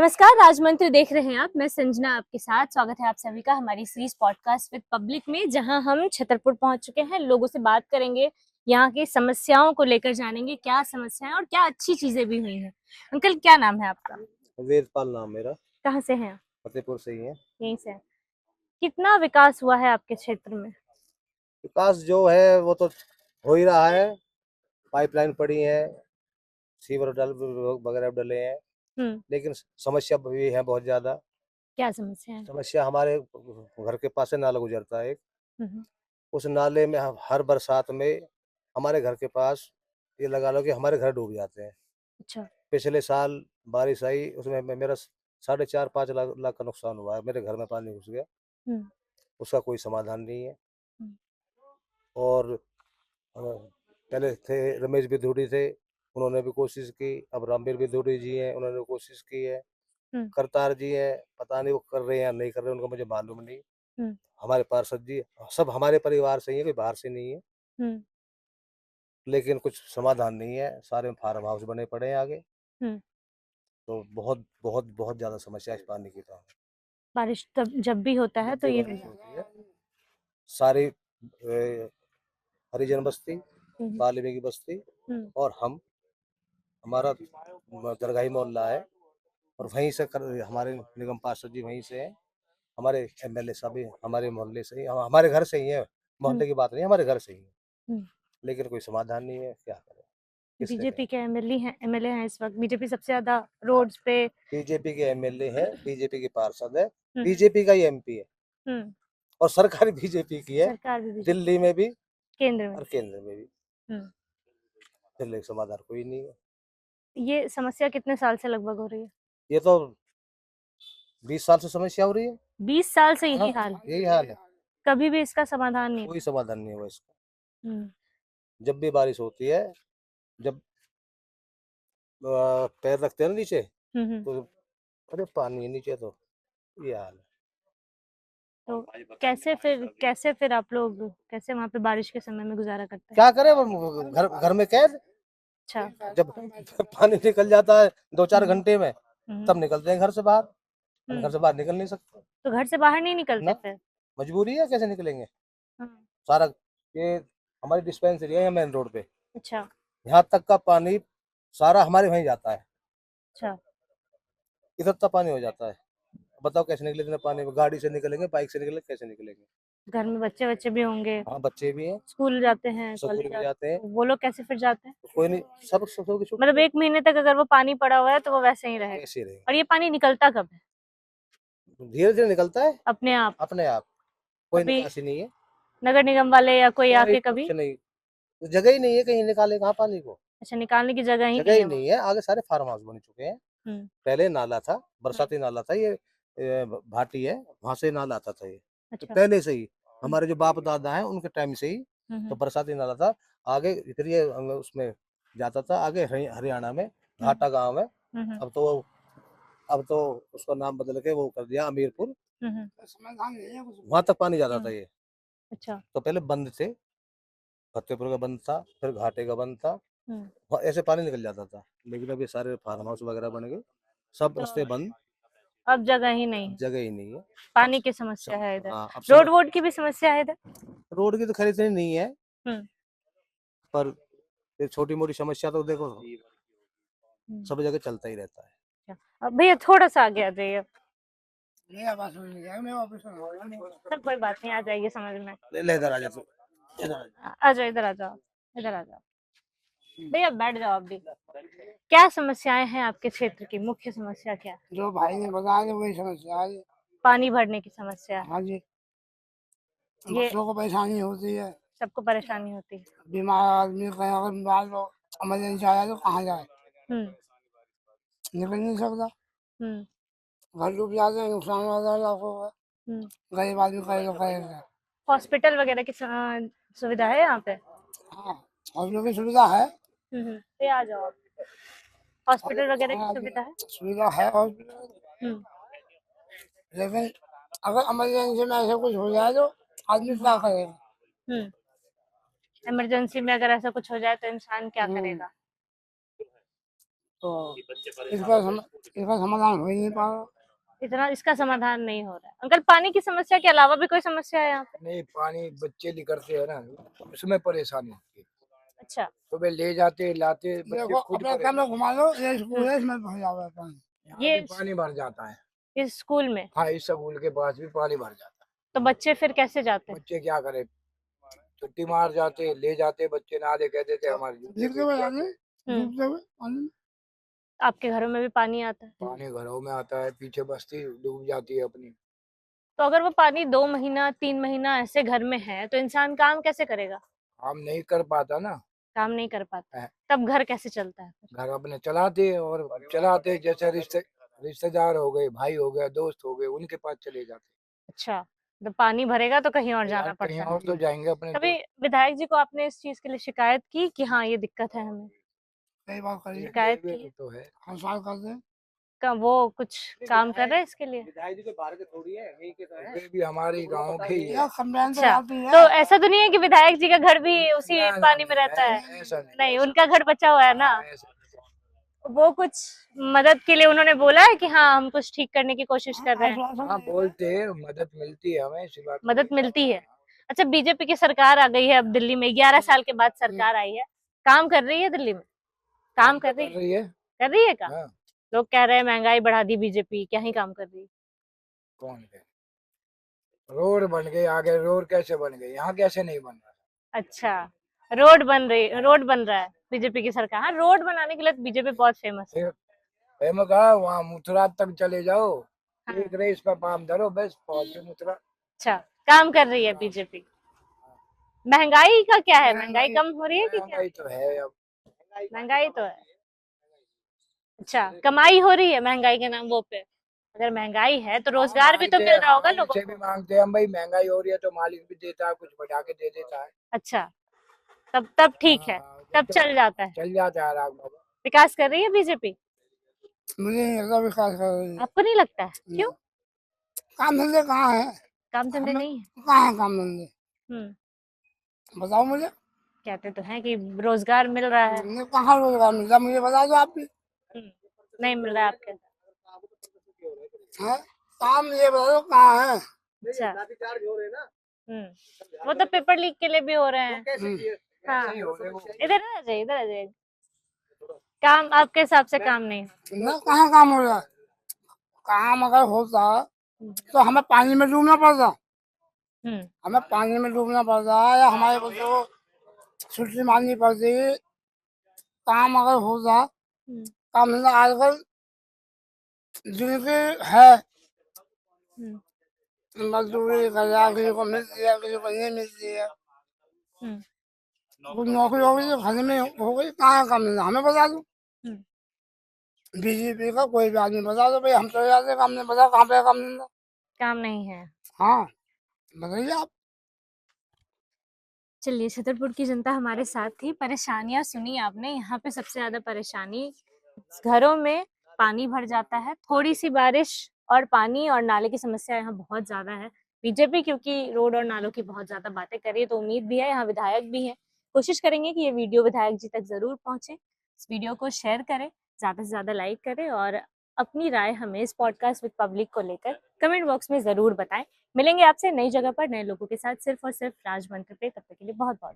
नमस्कार, राजमंत्र देख रहे हैं आप। मैं संजना आपके साथ। स्वागत है आप सभी का हमारी सीरीज पॉडकास्ट विद पब्लिक में, जहां हम छतरपुर पहुंच चुके हैं। लोगों से बात करेंगे, यहाँ की समस्याओं को लेकर जानेंगे, क्या समस्याएं और क्या अच्छी चीजें भी हुई हैं। अंकल, क्या नाम है आपका? वेदपाल नाम मेरा। कहाँ से हैं? फतेहपुर से ही है। यहीं से। कितना विकास हुआ है आपके क्षेत्र में? विकास जो है वो तो हो ही रहा है। पाइपलाइन पड़ी है, सीवर डल वगैरह डले हैं, हम्म। लेकिन समस्या भी है बहुत ज्यादा। क्या समस्या है? समस्या हमारे घर के पास से नाला गुजरता है एक। हम्म। उस नाले में हर बरसात में हमारे घर के पास ये लगा लो कि हमारे घर डूब जाते हैं। अच्छा। पिछले साल बारिश आई, उसमें मेरा 4.5-5 लाख का नुकसान हुआ है। मेरे घर में पानी घुस गया। हम्म। उसका कोई समाधान नहीं है। हम्म। और पहले थे रमेश बिधूड़ी थे, उन्होंने भी कोशिश की। अब रामवीर बिधूड़ी जी हैं, उन्होंने कोशिश की है। हम्म। करतार जी हैं, पता नहीं वो कर रहे हैं या नहीं कर रहे हैं, उनको मुझे मालूम नहीं। हम्म। हमारे पार्षद जी सब हमारे परिवार से ही है, कोई बाहर से नहीं है। हम्म। लेकिन कुछ समाधान नहीं है, सारे फार्म हाउस बने पड़े हैं आगे। हम्म। तो बहुत बहुत बहुत ज्यादा समस्या है इस पानी की। तो बारिश तब जब भी होता है जब तो भी ये बारिश होती है, सारी हरिजन बस्ती, हम्म। वाल्मीकि बस्ती हम्म। और हमारा दरगाही मोहल्ला है, और वहीं से हमारे निगम पार्षद जी वहीं से हैं। हमारे एमएलए साहब भी हमारे मोहल्ले से ही, हमारे घर से ही है। हम्म। मोहल्ले की बात नहीं, हमारे घर से ही है। हम्म। लेकिन कोई समाधान नहीं है, क्या करें, किससे बीजेपी कहें। के एमएलए हैं इस वक्त। बीजेपी सबसे ज्यादा रोड्स पे। बीजेपी के एमएलए है, बीजेपी के पार्षद है, हम्म। बीजेपी का ही एमपी है, हम्म। और सरकार बीजेपी की है। सरकार भी बीजेपी। दिल्ली में भी केंद्र में। और केंद्र में भी। हम्म। फिर लेकिन समाधान कोई नहीं है। ये समस्या कितने साल से लगभग हो रही है? ये तो 20 साल से समस्या हो रही है। 20 साल से हाँ, यही हाल? यही हाल है। कभी भी इसका समाधान नहीं? कोई समाधान नहीं हुआ इसका। हम्म। जब भी बारिश होती है, जब पैर रखते हैं ना नीचे, हम्म। तो अरे पानी है नीचे। तो ये हाल है। तो कैसे फिर आप लोग कैसे वहां पे बारिश के समय में गुजारा करते हैं? क्या करें, वो घर घर में कैद। अच्छा। जब पानी निकल जाता है 2-4 हम्म। घंटे में, हम्म। तब निकलते हैं घर से बाहर। और घर हम्म। से बाहर निकल नहीं सकते तो घर से बाहर नहीं निकलते ना, फिर? मजबूरी है, कैसे निकलेंगे। हाँ। सारा ये हमारी डिस्पेंसरी है मेन रोड पे, अच्छा। यहाँ तक का पानी सारा हमारे वहीं जाता है। अच्छा। इधर तक पानी हो जाता है। बताओ कैसे निकले इतने पानी में, गाड़ी से निकलेंगे, बाइक से निकलेंगे, कैसे निकलेंगे। घर में बच्चे बच्चे भी होंगे, हाँ, बच्चे भी हैं, स्कूल जाते हैं, स्कूल कॉलेज भी जाते जाते हैं। हैं, वो लोग कैसे फिर जाते हैं? तो कोई नहीं, सब की मतलब छुट्टी है। 1 महीने तक अगर वो पानी पड़ा हुआ है तो वो वैसे ही रहेगा? कैसे रहेगा, और ये पानी निकलता कब है? धीरे धीरे निकलता है अपने आप? अपने आप। कोई कभी निकासी नहीं है। नगर निगम वाले या कोई कोई आके कभी? कुछ नहीं, जगह ही नहीं है, कहीं निकाले कहाँ पानी को। अच्छा, निकालने की जगह ही जगह नहीं ही है वहाँ? नहीं है, आगे सारे फार्म हाउस बन चुके हैं। हम्म। पहले नाला था, हम्म। बरसाती नाला था ये। भाटी है, वहां से नाला आता था ये। तो अच्छा। पहले से ही हम्म। हमारे जो बाप दादा हैं उनके टाइम से ही तो हम्म। बरसाती नाला था। आगे फिर ये उसमें जाता था, आगे हरियाणा में घाटा गांव है। हम्म। अब तो अब तो उसका नाम बदल के वो कर दिया अमीरपुर। हम्म। वहां तक पानी जाता था ये। अच्छा। तो पहले बंद थे, फतेहपुर का बंद था, फिर घाटे का बंद था। हम्म। ऐसे पानी निकल जाता था। लेकिन अब ये सारे फार्म हाउस वगैरह बन गए, सब तो रास्ते बंद। अब जगह ही नहीं अब है? जगह ही नहीं है। पानी की समस्या है इधर? हाँ, अब रोड समझ। वोड की भी समस्या है इधर? रोड की तो खैर इतनी नहीं है, हम्म। पर ये छोटी मोटी समस्या तो देखो हम्म। सब जगह चलता ही रहता है। अच्छा, अब भैया थोड़ा सा आगे आ जाइए। सर कोई बात नहीं, आ जाइए समझ में। ले ले इधर आ जा तू, इधर आ जा। आ जाओ, इधर आ जाओ, इधर आ जाओ। भैया बैठ जाओ आप भी। क्या समस्याएं हैं आपके क्षेत्र की? मुख्य समस्या क्या है? जो भाई ने बताया वही समस्या है। पानी भरने की समस्या है? हाँ जी, ये बच्चों को परेशानी होती है। सबको परेशानी होती है? बीमार आदमी कहीं अगर बीमार हो, इमरजेंसी आया तो कहाँ जाए, हम्म। निकल नहीं सकता। हम्म। घर डूब जाते हैं, नुकसान होता है लाखों का। हम्म। गरीब आदमी करे तो करे क्या। हॉस्पिटल वगैरह की सुविधा है यहाँ पे? हाँ, हॉस्पिटल की सुविधा है। ये आ जाओ आप। हॉस्पिटल वगैरह की हाँ, सुविधा है? सुविधा है हॉस्पिटल, हम्म। लेकिन अगर इमरजेंसी में ऐसा कुछ हो जाए तो आदमी क्या करेगा। हम्म। इमरजेंसी में अगर ऐसा कुछ हो जाए तो इंसान क्या हम्म, करेगा? तो इसका समाधान हो ही नहीं पा रहा। इतना इसका समाधान नहीं हो रहा है। अंकल, पानी की समस्या के अलावा भी कोई समस्या है यहाँ पे? नहीं, पानी बच्चे निकलते हैं ना, उसमें परेशानी होती है। अच्छा, सुबह ले जाते लाते बच्चे देखो खुद अपने कैमरा घुमा लो, ये स्कूल है, इसमें भर जाता है पानी। यहाँ ये भी पानी भर जाता है। इस स्कूल में हाँ, इस स्कूल के पास भी पानी भर जाता तो बच्चे फिर कैसे जाते है। हैं? बच्चे क्या करे, छुट्टी मार जाते, ले जाते बच्चे, नाले कहते थे हमारे जूते दिखते हुए जाने, हम्म, डूबते हुए पानी में। आपके घरों में भी पानी आता है? पानी घरों में आता है, पीछे बस्ती डूब जाती है अपनी। तो अगर वो पानी 2 महीना 3 महीना ऐसे घर में है तो इंसान काम कैसे करेगा? काम नहीं कर पाता ना। काम नहीं कर पाता, है। तब घर कैसे चलता है फिर? घर अपने चलाते और चलाते, जैसे रिश्तेदार हो गए, भाई हो गया, दोस्त हो गए, उनके पास चले जाते। अच्छा, तो पानी भरेगा तो कहीं और जाना यार कहीं पड़ता है। और तो जाएंगे अपने कभी विधायक जी को आपने इस चीज के लिए शिकायत की कि हाँ ये दिक्कत है हमें? कई बार करिए, शिकायत की है? तो है। हर साल करते हैं। वो कुछ काम कर रहे हैं इसके लिए? विधायक जी तो बाहर के थोड़ी है, यही के तो है। ये भी हमारे गांव के ही है। यह कंप्लेन तो अच्छा, आती है। तो ऐसा तो नहीं है कि विधायक जी का घर भी उसी ना, ना, पानी में नहीं, रहता है? ऐसा नहीं। नहीं, उनका घर बचा हुआ है ना। हाँ, ऐसा नहीं। वो कुछ मदद के लिए उन्होंने बोला है कि हाँ हम कुछ ठीक करने की कोशिश कर रहे हैं? हाँ, बोलते हैं, मदद मिलती है हमें, इसी बात को मदद मिलती है। अच्छा, बीजेपी की सरकार आ गई है अब दिल्ली में, 11 साल के बाद सरकार आई है, काम कर रही है दिल्ली में? काम कर रही है? रही है। कर रही है काम? हाँ, लोग कह रहे हैं महंगाई बढ़ा दी बीजेपी, क्या ही काम कर रही है? कौन है? रोड बन गए, आगे रोड कैसे बन गए, यहाँ कैसे नहीं बन रहा? अच्छा, रोड बन रहा है बीजेपी की सरकार। हाँ, रोड बनाने के लिए तो बीजेपी बहुत फेमस है। मैं कहा वहाँ मथुरा तक चले जाओ, हाँ। एक रेस पे पाम धरो, बस पहुंच गए मथुरा। अच्छा, काम कर रही है बीजेपी। महंगाई का क्या है? महंगाई कम हो रही है कि क्या? महंगाई तो है अब। महंगाई तो है। अच्छा, कमाई हो रही है महंगाई के नाम वो पे? अगर महंगाई है तो रोजगार भी तो मिल रहा होगा लोगों से को। भी मांगते हैं हम, भाई महंगाई हो रही है तो मालिक भी देता है, कुछ बढ़ा के दे देता है। अच्छा, तब ठीक है, हाँ, तब चल जाता है। चल जाता है आराम बाबा। विकास कर रही है बीजेपी? मुझे नहीं लगता विकास कर रही है। आपको नहीं लगता है? क्यों? काम धंधे कहाँ है? काम धंधे हमें नहीं है? कहाँ है काम धंधे? बताओ मुझे। कहते तो हैं कि रोजगार मिल रहा है। मुझे कहाँ रोजगार मिलता है? मुझे बता दो आप भी। नहीं मिल रहा है आपके? है? काम ये बता दो कहाँ है? अच्छा, वो तो पेपर लीक के लिए भी हो रहे हैं। हाँ, इधर आ जाइए, इधर आ जाइए। काम आपके हिसाब से काम नहीं है? ना, कहाँ काम हो रहा है? काम अगर होता तो हमें पानी में डूबना पड़ता। हमें पानी में डूबना पड़ता या हमारे बच्चों को छुट्टी मारनी पड़ती। काम अगर होता, काम धंधा आजकल जिनकी है मजदूरी कर रहा, किसी को मिलती है, किसी को नहीं मिलती है। कुछ नौकरी हो गई तो घर में हो गई, कहाँ काम धंधा हमें बता दो। बीजेपी का कोई भी आदमी बता दो, भाई हम चले जाते काम नहीं, बता कहाँ पे काम धंधा? काम नहीं है। हाँ, बताइए आप। चलिए, छतरपुर की जनता हमारे साथ थी। परेशानियां सुनी आपने। यहाँ पे सबसे ज्यादा परेशानी घरों में पानी भर जाता है, थोड़ी सी बारिश और पानी और नाले की समस्या यहाँ बहुत ज्यादा है। बीजेपी क्योंकि रोड और नालों की बहुत ज्यादा बातें कर रही है तो उम्मीद भी है, यहाँ विधायक भी हैं, कोशिश करेंगे कि ये वीडियो विधायक जी तक जरूर पहुंचे। इस वीडियो को शेयर करें, ज्यादा से ज्यादा लाइक करें और अपनी राय हमें इस पॉडकास्ट विद पब्लिक को लेकर कमेंट बॉक्स में जरूर बताएं। मिलेंगे आपसे नई जगह पर नए लोगों के साथ, सिर्फ और सिर्फ राज मंत्र पे। तब तक के लिए बहुत बहुत